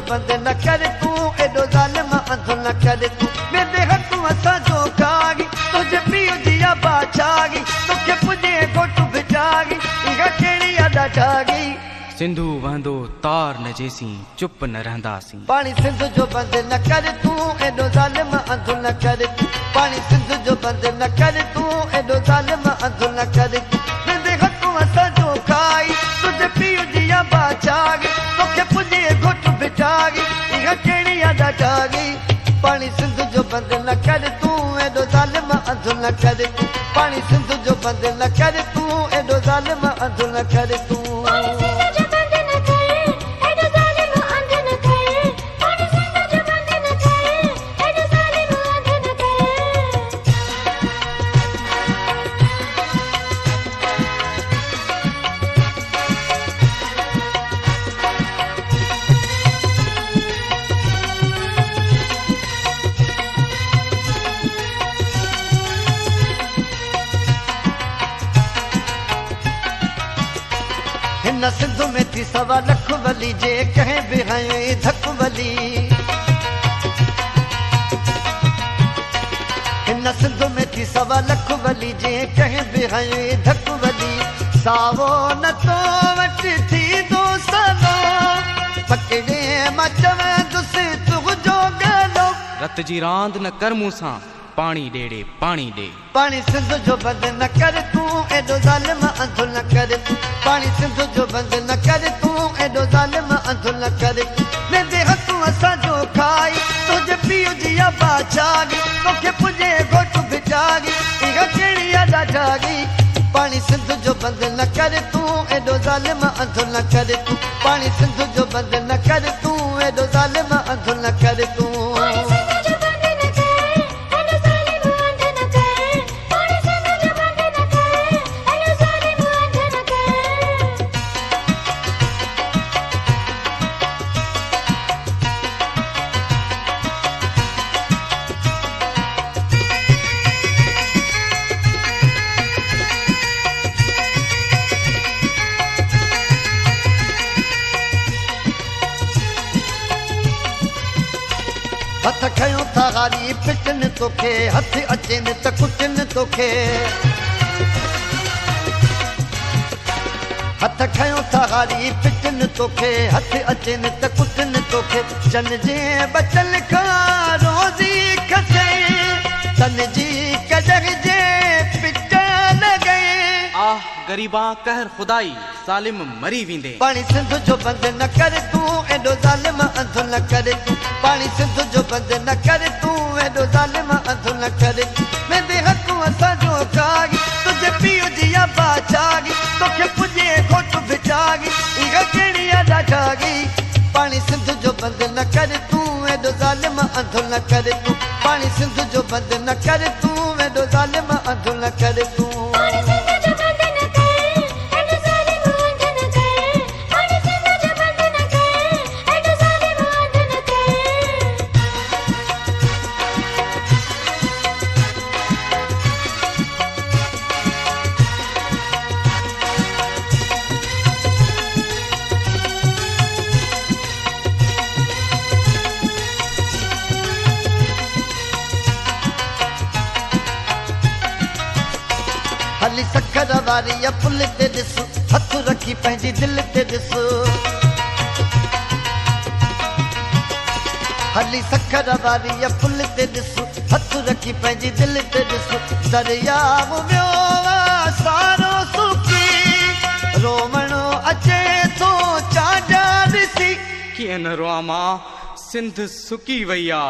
बंद न कर तू एडो जालिम अंध न कर तू मेरे हक असा जो कागी तुझे पियो दिया बाचागी तुखे पुजे घोट बिचागी इहा केड़ी अदा जागी सिंधु वहंदो तार न जेसी चुप न रहंदासी पानी सिंध जो बंद न कर तू एडो जालिम अंध न कर तू पानी सिंध जो बंद न कर तू एडो जालिम अंध न कर तू मेरे हक असा जो काई तुझे पियो दिया बाचागी तुखे पुजे घोट बिचागी इहा केड़ी अदा जागी पानी सिंध जो बंद न कर तू एडो जालिम अंध न कर तू पानी सिंध जो बंद न कर तू एडो जालिम अंध न कर तू हिन सिंध में थी सवा लख वली जे कहीं भी हई धक वली हिन सिंध में थी सवा लख वली जे कहीं भी हई धक वली सावो न तो वट थी दो सदा पकड़े मचवे दुस तुग जो गलो रत जी रांद न कर मूसा पानी डेड़े पानी दे पानी सिंध जो बंद न कर तू एडो जालिम अंध न कर तू पानी सिंध जो बंद न कर तू एडो जालिम अंध न कर तू मेरे हक असा जो खाई तुझे पियो जिया बाचागी तोखे पुजे घोट बिचागी इहा केड़ी अदा जागी पानी सिंध जो बंद न कर तू एडो जालिम अंध न कर तू पानी सिंध जो बंद न कर तू एडो जालिम अंध न कर तू हथ खयो था गारी पिटन तोखे हथ अचन त कुटन तोखे हथ खयो था गारी पिटन तोखे हथ अचन त कुटन तोखे जन जे बचल खा रोज़ी खसे तन जी कदर जे पिट न गए आह गरीबा कहर खुदाई सालिम मरी विंदे पानी सिंध जो बंद न कर तू एडो जालिम अंध न कर तू पानी सिंध जो बंद न कर तू एडो जालिम अंध न कर तू मेरे हक असा जो कागी तुझे पियो जिया बाचागी तोखे पुजे घोट बिचागी इहा केड़ी अदा जागी पानी सिंध जो बंद न कर तू एडो जालिम अंध न कर तू पानी सिंध जो बंद न कर तू एडो जालिम अंध न कर तू हली सखर वारी पुल ते ॾिस हथ रखी पंहिंजी दिल ते ॾिस हली सखर वारी पुल ते ॾिस हथ रखी पंहिंजी दिल ते ॾिस दरियाव वियो सारो सुकी रोवणो अचे थो चांडा ॾिसी कीअं न रोआ मां सिंध सुकी वई आ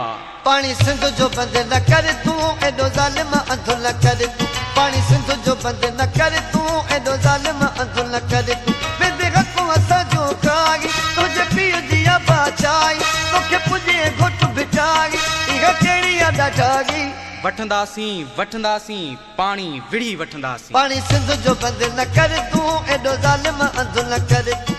पानी सिंध जो बंद न कर तू एडो जालिम अंध न कर तू पानी सिंध जो बंद न कर तू एडो जालिम अंध न कर तू मेरे हक असा जो कागी तुझे पियो दिया बाचाई तोखे पुजे घोट बिचागी इहा केड़ी अदा जागी वठंदासीं पानी विड़ी वठंदासीं पानी सिंध जो बंद न कर तू एडो जालिम अंध न कर तू